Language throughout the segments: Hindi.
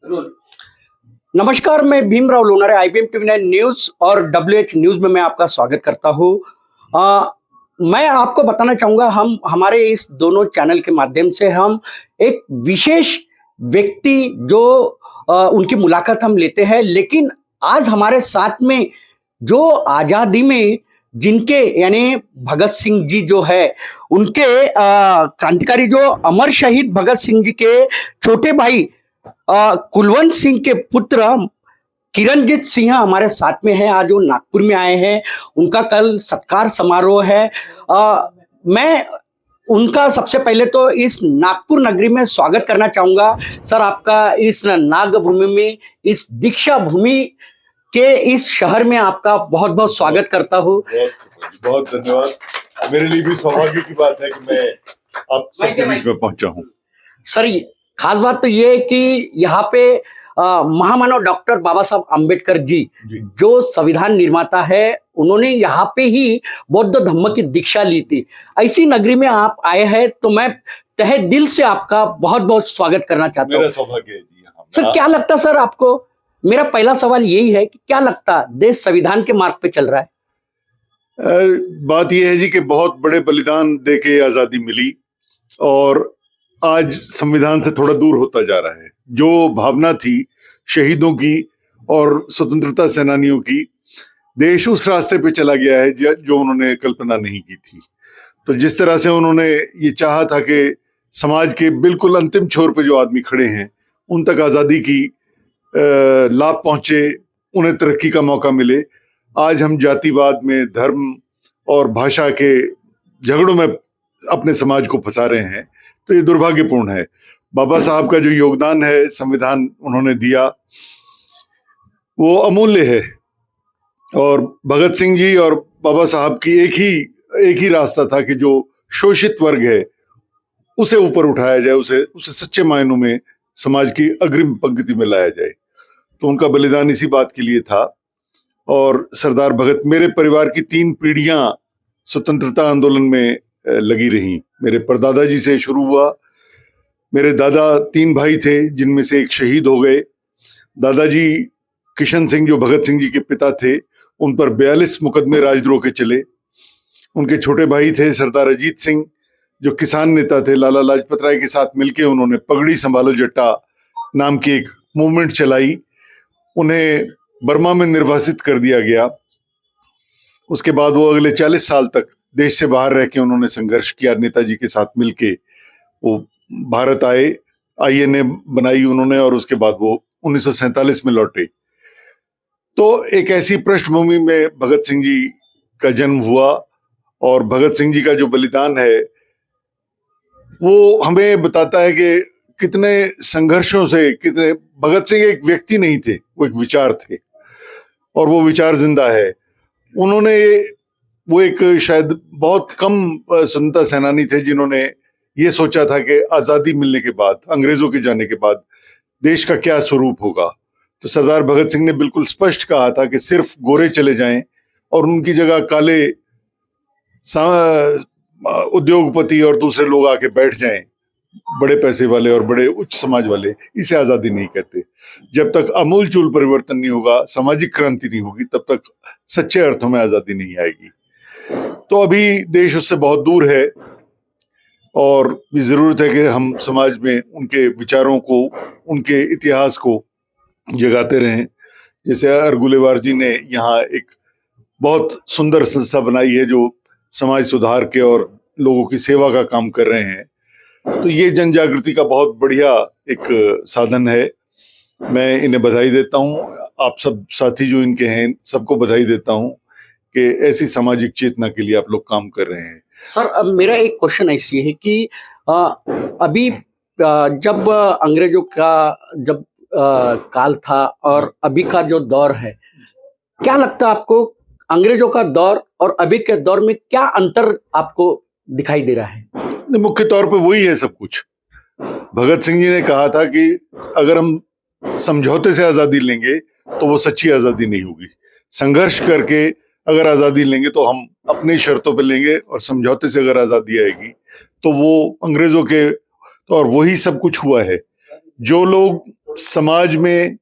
नमस्कार, मैं Bhimrao Lonare IBM TV 9 news और डब्ल्यूएच न्यूज़ में मैं आपका स्वागत करता हूँ। मैं आपको बताना चाहूँगा हम हमारे इस दोनों चैनल के माध्यम से हम एक विशेष व्यक्ति जो उनकी मुलाकात हम लेते हैं, लेकिन आज हमारे साथ में जो आज़ादी में जिनके यानी भगत सिंह जी जो है उनके क्रांतिकारी जो अमर शहीद भगत सिंह जी के छोटे भाई कुलवंत सिंह के पुत्र किरणजीत सिंह हमारे साथ में है। आज वो नागपुर में आए हैं, उनका कल सत्कार समारोह है। मैं उनका सबसे पहले तो इस नागपुर नगरी में स्वागत करना चाहूंगा। सर, आपका इस नाग भूमि में, इस दीक्षा भूमि के इस शहर में आपका बहुत बहुत स्वागत करता हूँ। बहुत बहुत धन्यवाद। मेरे लिए भी सौभाग्य की बात है कि मैं आप सबके बीच में पहुंचा हूँ। सर, खास बात तो ये है कि यहाँ पे महामानव डॉक्टर बाबा साहब आम्बेडकर जी जो संविधान निर्माता है, उन्होंने यहाँ पे ही बौद्ध धम्म की दीक्षा ली थी। ऐसी नगरी में आप आए हैं तो मैं तहे दिल से आपका बहुत बहुत स्वागत करना चाहता हूँ। मेरा सौभाग्य है जी। सर, क्या लगता सर आपको? मेरा पहला सवाल यही है कि क्या लगता देश संविधान के मार्ग पे चल रहा है? बात यह है जी कि बहुत बड़े बलिदान देके आजादी मिली और आज संविधान से थोड़ा दूर होता जा रहा है। जो भावना थी शहीदों की और स्वतंत्रता सेनानियों की, देश उस रास्ते पे चला गया है जो उन्होंने कल्पना नहीं की थी। तो जिस तरह से उन्होंने ये चाहा था कि समाज के बिल्कुल अंतिम छोर पे जो आदमी खड़े हैं उन तक आज़ादी की लाभ पहुंचे, उन्हें तरक्की का मौका मिले। आज हम जातिवाद में, धर्म और भाषा के झगड़ों में अपने समाज को फंसा रहे हैं, तो ये दुर्भाग्यपूर्ण है। बाबा साहब का जो योगदान है, संविधान उन्होंने दिया, वो अमूल्य है। और भगत सिंह जी और बाबा साहब की एक ही रास्ता था कि जो शोषित वर्ग है उसे ऊपर उठाया जाए, उसे सच्चे मायनों में समाज की अग्रिम पंक्ति में लाया जाए। तो उनका बलिदान इसी बात के लिए था। और सरदार भगत, मेरे परिवार की 3 पीढ़ियां स्वतंत्रता आंदोलन में लगी रहीं। मेरे परदादा जी से शुरू हुआ। मेरे दादा 3 भाई थे जिनमें से एक शहीद हो गए। दादाजी किशन सिंह जो भगत सिंह जी के पिता थे, उन पर 42 मुकदमे राजद्रोह के चले। उनके छोटे भाई थे सरदार अजीत सिंह जो किसान नेता थे। लाला लाजपत राय के साथ मिलकर उन्होंने पगड़ी संभालो जट्टा नाम की एक मूवमेंट चलाई। उन्हें बर्मा में निर्वासित कर दिया गया। उसके बाद वो अगले 40 साल तक देश से बाहर रह के उन्होंने संघर्ष किया। नेताजी के साथ मिलके वो भारत आए, आईएनए बनाई उन्होंने और उसके बाद वो 1947 में लौटे। तो एक ऐसी पृष्ठभूमि में भगत सिंह जी का जन्म हुआ और भगत सिंह जी का जो बलिदान है वो हमें बताता है कि कितने संघर्षों से, कितने, भगत सिंह एक व्यक्ति नहीं थे, वो एक विचार थे और वो विचार जिंदा है। वो एक शायद बहुत कम स्वतंत्रता सेनानी थे जिन्होंने ये सोचा था कि आजादी मिलने के बाद, अंग्रेजों के जाने के बाद देश का क्या स्वरूप होगा। तो सरदार भगत सिंह ने बिल्कुल स्पष्ट कहा था कि सिर्फ गोरे चले जाएं और उनकी जगह काले उद्योगपति और दूसरे लोग आके बैठ जाएं, बड़े पैसे वाले और बड़े उच्च समाज वाले। इसे आजादी नहीं कहते। जब तक अमूल चूल परिवर्तन नहीं होगा, सामाजिक क्रांति नहीं होगी, तब तक सच्चे अर्थों में आजादी नहीं आएगी। तो अभी देश उससे बहुत दूर है और भी जरूरत है कि हम समाज में उनके विचारों को, उनके इतिहास को जगाते रहें। जैसे अरगुलेवार जी ने यहाँ एक बहुत सुंदर संस्था बनाई है जो समाज सुधार के और लोगों की सेवा का काम कर रहे हैं। तो ये जन जागृति का बहुत बढ़िया एक साधन है। मैं इन्हें बधाई देता हूँ। आप सब साथी जो इनके हैं सबको बधाई देता हूँ कि ऐसी सामाजिक चेतना के लिए आप लोग काम कर रहे हैं। सर, अब मेरा एक क्वेश्चन ऐसी है कि अभी जब अंग्रेजों का जब काल था और अभी का जो दौर है, क्या लगता है आपको अंग्रेजों का दौर और अभी के दौर में क्या अंतर आपको दिखाई दे रहा है? मुख्य तौर पे वही है सब कुछ। भगत सिंह जी ने कहा था कि अगर हम समझौते से आजादी लेंगे तो वो सच्ची आजादी नहीं होगी। संघर्ष करके अगर आजादी लेंगे तो हम अपनी शर्तों पे लेंगे और समझौते से अगर आजादी आएगी तो वो अंग्रेजों के, तो और वही सब कुछ हुआ है। जो लोग समाज में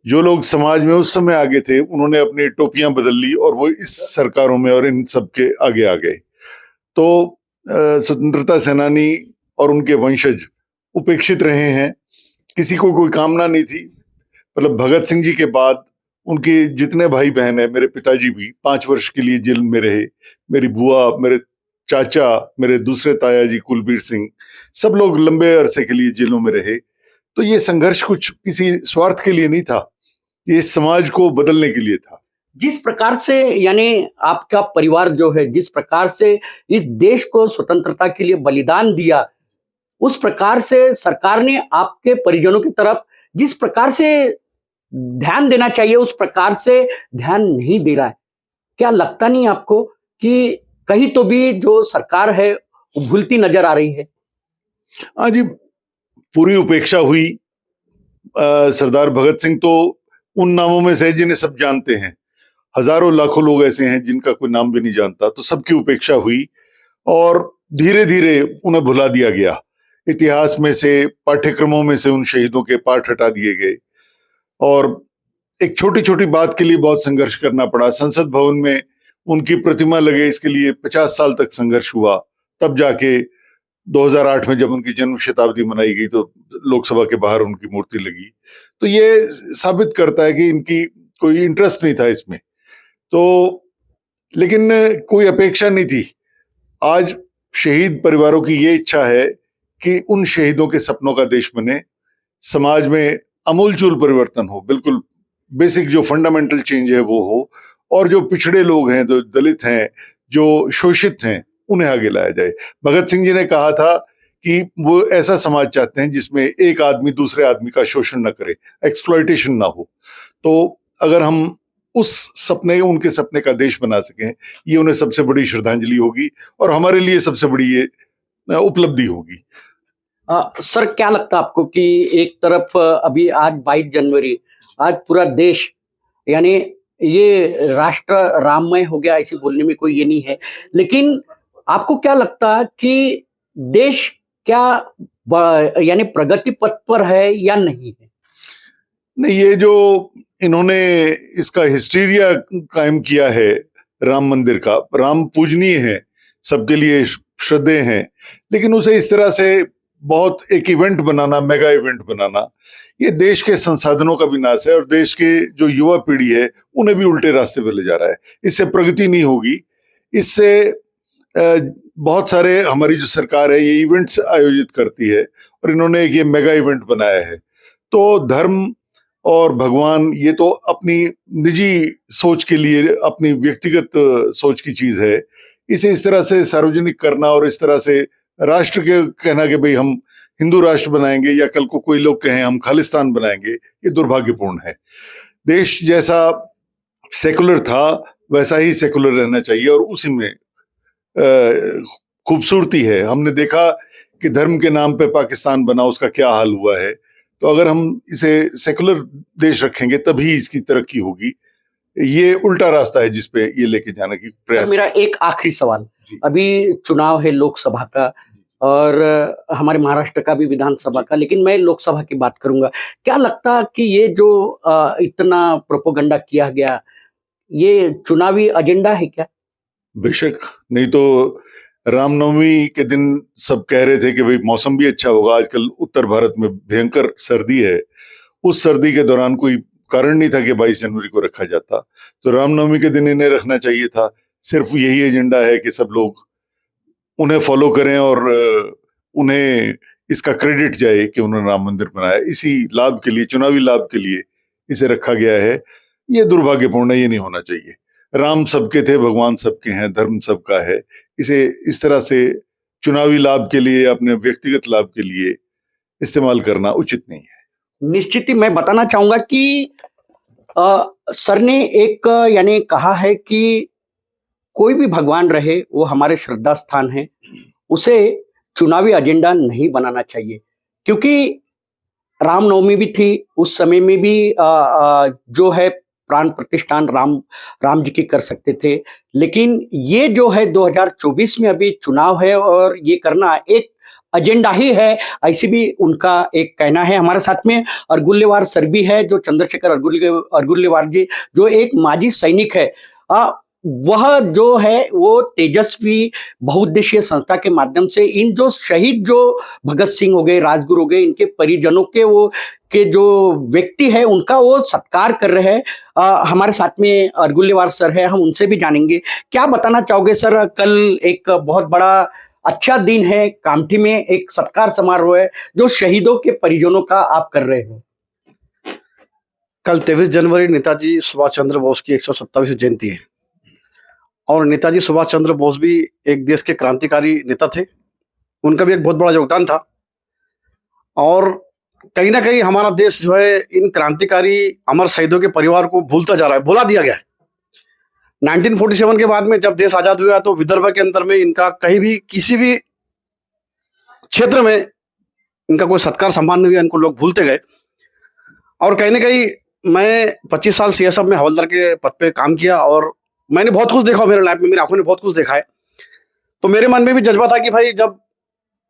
जो लोग समाज में उस समय आगे थे उन्होंने अपनी टोपियां बदल ली और वो इस सरकारों में और इन सब के आगे आ गए। तो स्वतंत्रता सेनानी और उनके वंशज उपेक्षित रहे हैं, किसी को कोई कामना नहीं थी। मतलब भगत सिंह जी के बाद उनके जितने भाई बहन हैं, मेरे पिताजी भी 5 वर्ष के लिए जेल में रहे, मेरी बुआ, मेरे चाचा, मेरे दूसरे ताया जी कुलबीर सिंह, सब लोग लंबे अरसे के लिए जेलों में रहे। तो ये संघर्ष कुछ किसी स्वार्थ के लिए नहीं था, ये समाज को बदलने के लिए था। जिस प्रकार से यानी आपका परिवार जो है जिस प्रकार से इस देश को स्वतंत्रता के लिए बलिदान दिया, उस प्रकार से सरकार ने आपके परिजनों की तरफ जिस प्रकार से ध्यान देना चाहिए उस प्रकार से ध्यान नहीं दे रहा है। क्या लगता नहीं आपको कि कहीं तो भी जो सरकार है वो भूलती नजर आ रही है? हाँ जी, पूरी उपेक्षा हुई। सरदार भगत सिंह तो उन नामों में से है जिन्हें सब जानते हैं, हजारों लाखों लोग ऐसे हैं जिनका कोई नाम भी नहीं जानता। तो सबकी उपेक्षा हुई और धीरे धीरे उन्हें भुला दिया गया। इतिहास में से, पाठ्यक्रमों में से उन शहीदों के पाठ हटा दिए गए और एक छोटी छोटी बात के लिए बहुत संघर्ष करना पड़ा। संसद भवन में उनकी प्रतिमा लगे इसके लिए 50 साल तक संघर्ष हुआ। तब जाके 2008 में जब उनकी जन्म शताब्दी मनाई गई तो लोकसभा के बाहर उनकी मूर्ति लगी। तो ये साबित करता है कि इनकी कोई इंटरेस्ट नहीं था इसमें। तो लेकिन कोई अपेक्षा नहीं थी। आज शहीद परिवारों की ये इच्छा है कि उन शहीदों के सपनों का देश बने, समाज में अमूलचूल परिवर्तन हो, बिल्कुल बेसिक जो फंडामेंटल चेंज है वो हो, और जो पिछड़े लोग हैं, जो दलित हैं, जो शोषित हैं, उन्हें आगे लाया जाए। भगत सिंह जी ने कहा था कि वो ऐसा समाज चाहते हैं जिसमें एक आदमी दूसरे आदमी का शोषण न करे, एक्सप्लॉयटेशन ना हो। तो अगर हम उस सपने, उनके सपने का देश बना सकें, ये उन्हें सबसे बड़ी श्रद्धांजलि होगी और हमारे लिए सबसे बड़ी ये उपलब्धि होगी। सर क्या लगता है आपको कि एक तरफ अभी आज 22 जनवरी, आज पूरा देश यानी ये राष्ट्र राममय हो गया, ऐसे बोलने में कोई ये नहीं है, लेकिन आपको क्या लगता है कि देश क्या यानी प्रगति पथ पर है या नहीं है? नहीं, ये जो इन्होंने इसका हिस्टीरिया कायम किया है राम मंदिर का, राम पूजनीय है, सबके लिए श्रद्धेय हैं, लेकिन उसे इस तरह से बहुत एक इवेंट बनाना, मेगा इवेंट बनाना, ये देश के संसाधनों का विनाश है और देश के जो युवा पीढ़ी है उन्हें भी उल्टे रास्ते पे ले जा रहा है। इससे प्रगति नहीं होगी। इससे बहुत सारे, हमारी जो सरकार है ये इवेंट्स आयोजित करती है और इन्होंने एक ये मेगा इवेंट बनाया है। तो धर्म और भगवान ये तो अपनी निजी सोच के लिए, अपनी व्यक्तिगत सोच की चीज है। इसे इस तरह से सार्वजनिक करना और इस तरह से राष्ट्र के कहना कि भाई हम हिंदू राष्ट्र बनाएंगे, या कल को कोई लोग कहें हम खालिस्तान बनाएंगे, ये दुर्भाग्यपूर्ण है। देश जैसा सेकुलर था वैसा ही सेकुलर रहना चाहिए और उसी में खूबसूरती है। हमने देखा कि धर्म के नाम पे पाकिस्तान बना, उसका क्या हाल हुआ है। तो अगर हम इसे सेकुलर देश रखेंगे तभी इसकी तरक्की होगी। ये उल्टा रास्ता है जिसपे ये लेके जाने की प्रयास। मेरा एक आखिरी सवाल, अभी चुनाव है लोकसभा का और हमारे महाराष्ट्र का भी विधानसभा का, लेकिन मैं लोकसभा की बात करूंगा। क्या लगता कि ये जो इतना प्रोपोगंडा किया गया, ये चुनावी एजेंडा है क्या? बेशक, नहीं तो रामनवमी के दिन सब कह रहे थे कि भाई मौसम भी अच्छा होगा, आजकल उत्तर भारत में भयंकर सर्दी है। उस सर्दी के दौरान कोई कारण नहीं था कि 22 जनवरी को रखा जाता, तो रामनवमी के दिन इन्हें रखना चाहिए था। सिर्फ यही एजेंडा है कि सब लोग उन्हें फॉलो करें और उन्हें इसका क्रेडिट जाए कि उन्होंने राम मंदिर बनाया। इसी लाभ के लिए, चुनावी लाभ के लिए इसे रखा गया है। ये दुर्भाग्यपूर्ण है, ये नहीं होना चाहिए। राम सबके थे, भगवान सबके हैं, धर्म सबका है। इसे इस तरह से चुनावी लाभ के लिए, अपने व्यक्तिगत लाभ के लिए इस्तेमाल करना उचित नहीं है। निश्चित ही मैं बताना चाहूंगा कि सर ने एक यानी कहा है कि कोई भी भगवान रहे वो हमारे श्रद्धा स्थान है, उसे चुनावी एजेंडा नहीं बनाना चाहिए। क्योंकि रामनवमी भी थी, उस समय में भी जो है प्राण प्रतिष्ठान राम जी की कर सकते थे, लेकिन ये जो है 2024 में अभी चुनाव है और ये करना एक एजेंडा ही है, ऐसी भी उनका एक कहना है। हमारे साथ में अरगुल्लेवार सर भी है, जो चंद्रशेखर अरगुल्लेवार जी, जो एक माजी सैनिक है। वह जो है वो तेजस्वी बहुउद्देशीय संस्था के माध्यम से इन जो शहीद जो भगत सिंह हो गए, राजगुरु हो गए, इनके परिजनों के वो के जो व्यक्ति है उनका वो सत्कार कर रहे हैं। हमारे साथ में अरगुल्लेवार सर है, हम उनसे भी जानेंगे। क्या बताना चाहोगे सर? कल एक बहुत बड़ा अच्छा दिन है, कामठी में एक सत्कार समारोह है जो शहीदों के परिजनों का आप कर रहे हो। कल 23 जनवरी नेताजी सुभाष चंद्र बोस की 127वीं जयंती है और नेताजी सुभाष चंद्र बोस भी एक देश के क्रांतिकारी नेता थे। उनका भी एक बहुत बड़ा योगदान था और कहीं ना कहीं हमारा देश जो है इन क्रांतिकारी अमर शहीदों के परिवार को भूलता जा रहा है, भुला दिया गया है। 1947 के बाद में जब देश आजाद हुआ तो विदर्भ के अंदर में इनका कहीं भी किसी भी क्षेत्र में इनका कोई सत्कार सम्मान नहीं हुआ, इनको लोग भूलते गए। और कहीं ना कहीं मैं 25 साल सीएसएफ में हवलदार के पद पे काम किया और मैंने बहुत कुछ देखा मेरे लाइफ में, मेरी आंखों ने बहुत कुछ देखा है। तो मेरे मन में भी जज्बा था कि भाई जब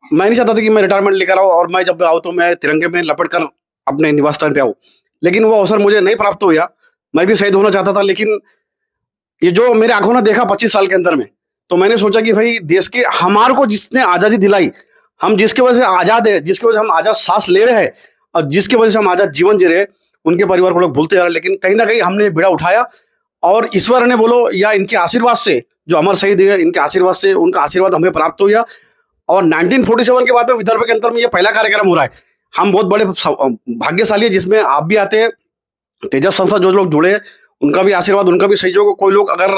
मैं नहीं चाहता था कि मैं रिटायरमेंट लेकर आऊँ और मैं जब आऊँ तो मैं तिरंगे में लपट कर अपने निवास स्थान पे आऊँ, लेकिन वो अवसर मुझे नहीं प्राप्त हुआ। मैं भी शहीद होना चाहता था, लेकिन ये जो मेरे आंखों ने देखा 25 साल के अंदर में, तो मैंने सोचा कि भाई देश के हमारे को जिसने आज़ादी दिलाई, हम जिसके वजह से आज़ाद है, जिसकी वजह से हम आज़ाद सांस ले रहे हैं और जिसकी वजह से हम आज़ाद जीवन जी रहे हैं, उनके परिवार को लोग भूलते जा रहे हैं। लेकिन कहीं ना कहीं हमने बेड़ा उठाया और ईश्वर ने बोलो या इनके आशीर्वाद से, जो अमर शहीद है इनके आशीर्वाद से, उनका आशीर्वाद हमें प्राप्त हो गया। और 1947 के बाद में विदर्भ के अंदर में ये पहला कार्यक्रम हो रहा है। हम बहुत बड़े भाग्यशाली है जिसमें आप भी आते हैं, तेजस संस्था जो लोग जुड़े हैं उनका भी आशीर्वाद, उनका भी सहयोग। कोई लोग अगर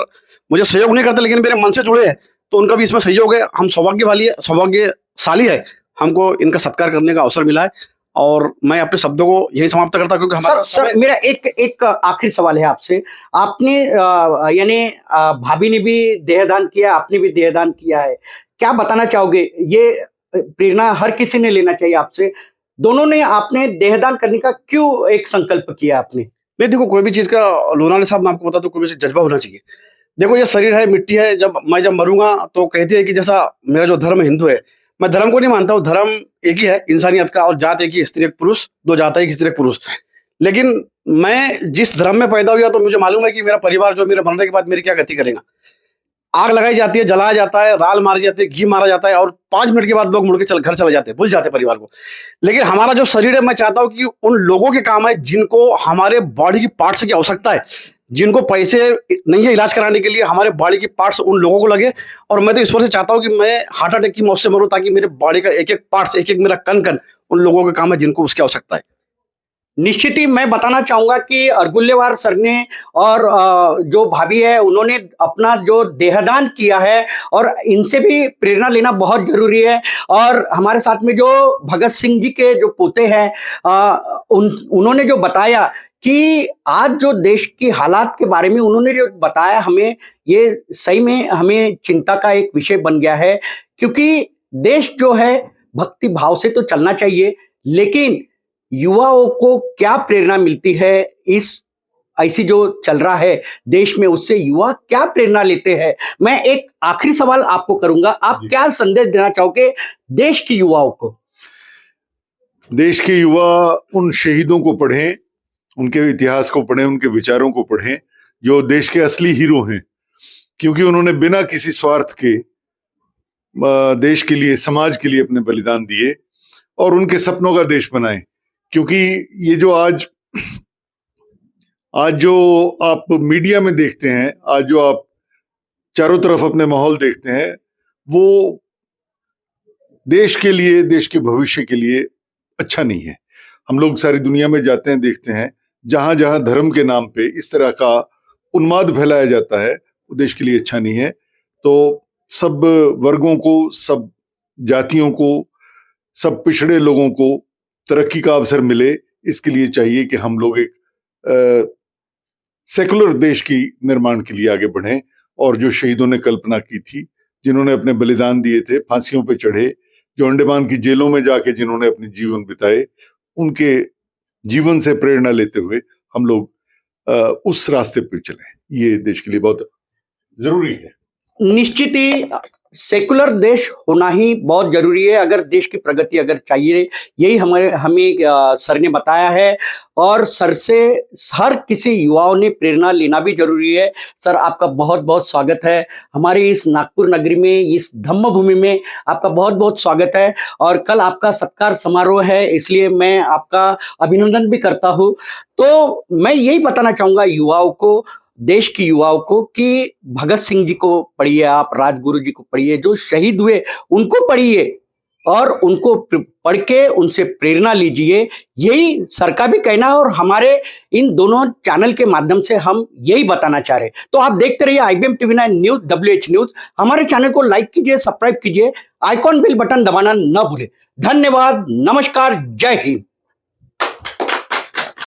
मुझे सहयोग नहीं करते लेकिन मेरे मन से जुड़े हैं तो उनका भी इसमें सहयोग है। हम सौभाग्यशाली है, हमको इनका सत्कार करने का अवसर मिला है। और मैं अपने शब्दों को यही समाप्त करता क्योंकि हमारा सर मेरा एक आखिरी सवाल है आपसे। आपने यानी भाभी ने भी देहदान किया, आपने भी देहदान किया है, क्या बताना चाहोगे? ये प्रेरणा हर किसी ने लेना चाहिए आपसे। दोनों ने आपने देहदान करने का क्यों एक संकल्प किया आपने? नहीं, देखो कोई भी चीज का, लोनाले साहब मैं आपको बता दूं, कोई भी चीज जज्बा होना चाहिए। देखो ये शरीर है, मिट्टी है, जब मैं मरूंगा तो कहते हैं कि जैसा मेरा जो धर्म हिंदू है, मैं धर्म को नहीं मानता हूँ, धर्म एक ही है इंसानियत का, और जात एक ही, स्त्री एक पुरुष, दो जात एक स्त्री एक पुरुष। लेकिन मैं जिस धर्म में पैदा हुआ तो मुझे मालूम है कि मेरा परिवार जो मेरे मरने के बाद मेरी क्या गति करेगा। आग लगाई जाती है, जलाया जाता है, राल मारी जाती है, घी मारा जाता है और 5 मिनट के बाद लोग मुड़ के घर चले जाते हैं, भूल जाते हैं परिवार को। लेकिन हमारा जो शरीर है, मैं चाहता हूं कि उन लोगों के काम है जिनको हमारे बॉडी की पार्ट्स की आवश्यकता है, जिनको पैसे नहीं है इलाज कराने के लिए, हमारे बॉडी की पार्ट्स उन लोगों को लगे। और मैं तो ईश्वर से चाहता हूं कि मैं हार्ट अटैक की मौत से मरूं ताकि मेरे बॉडी का एक एक पार्ट्स, एक एक मेरा कण कण उन लोगों के काम है जिनको उसकी आवश्यकता है। निश्चित ही मैं बताना चाहूंगा कि अरगुल्लेवार सर ने और जो भाभी है उन्होंने अपना जो देहदान किया है और इनसे भी प्रेरणा लेना बहुत जरूरी है। और हमारे साथ में जो भगत सिंह जी के जो पोते हैं, उन्होंने जो बताया कि आज जो देश की हालात के बारे में उन्होंने जो बताया हमें, ये सही में हमें चिंता का एक विषय बन गया है। क्योंकि देश जो है भक्ति भाव से तो चलना चाहिए, लेकिन युवाओं को क्या प्रेरणा मिलती है इस ऐसी जो चल रहा है देश में, उससे युवा क्या प्रेरणा लेते हैं? मैं एक आखिरी सवाल आपको करूंगा, आप क्या संदेश देना चाहोगे देश के युवाओं को? देश के युवा उन शहीदों को पढ़ें, उनके इतिहास को पढ़ें, उनके विचारों को पढ़ें, जो देश के असली हीरो हैं, क्योंकि उन्होंने बिना किसी स्वार्थ के देश के लिए, समाज के लिए अपने बलिदान दिए और उनके सपनों का देश बनाए। क्योंकि ये जो आज जो आप मीडिया में देखते हैं, आज जो आप चारों तरफ अपने माहौल देखते हैं, वो देश के लिए, देश के भविष्य के लिए अच्छा नहीं है। हम लोग सारी दुनिया में जाते हैं, देखते हैं, जहां जहां धर्म के नाम पे इस तरह का उन्माद फैलाया जाता है, वो देश के लिए अच्छा नहीं है। तो सब वर्गों को, सब जातियों को, सब पिछड़े लोगों को तरक्की का अवसर मिले, इसके लिए चाहिए कि हम लोग एक सेकुलर देश की निर्माण के लिए आगे बढ़ें। और जो शहीदों ने कल्पना की थी, जिन्होंने अपने बलिदान दिए थे, फांसियों पे चढ़े, जो अंडमान की जेलों में जाके जिन्होंने अपने जीवन बिताए, उनके जीवन से प्रेरणा लेते हुए हम लोग उस रास्ते पे चलें। ये देश के लिए बहुत जरूरी है। निश्चित ही सेकुलर देश होना ही बहुत जरूरी है अगर देश की प्रगति अगर चाहिए, यही हमें सर ने बताया है। और सर से हर किसी युवाओं ने प्रेरणा लेना भी जरूरी है। सर, आपका बहुत बहुत स्वागत है हमारे इस नागपुर नगरी में, इस धम्म भूमि में आपका बहुत बहुत स्वागत है। और कल आपका सत्कार समारोह है, इसलिए मैं आपका अभिनंदन भी करता हूँ। तो मैं यही बताना चाहूंगा युवाओं को, देश की युवाओं को, कि भगत सिंह जी को पढ़िए, आप राजगुरु जी को पढ़िए, जो शहीद हुए उनको पढ़िए और उनको पढ़ के उनसे प्रेरणा लीजिए। यही सर का भी कहना है और हमारे इन दोनों चैनल के माध्यम से हम यही बताना चाह रहे हैं। तो आप देखते रहिए IBM TV9 news, WH news. हमारे चैनल को लाइक कीजिए, सब्सक्राइब कीजिए, आइकॉन बेल बटन दबाना न भूले। धन्यवाद, नमस्कार, जय हिंद।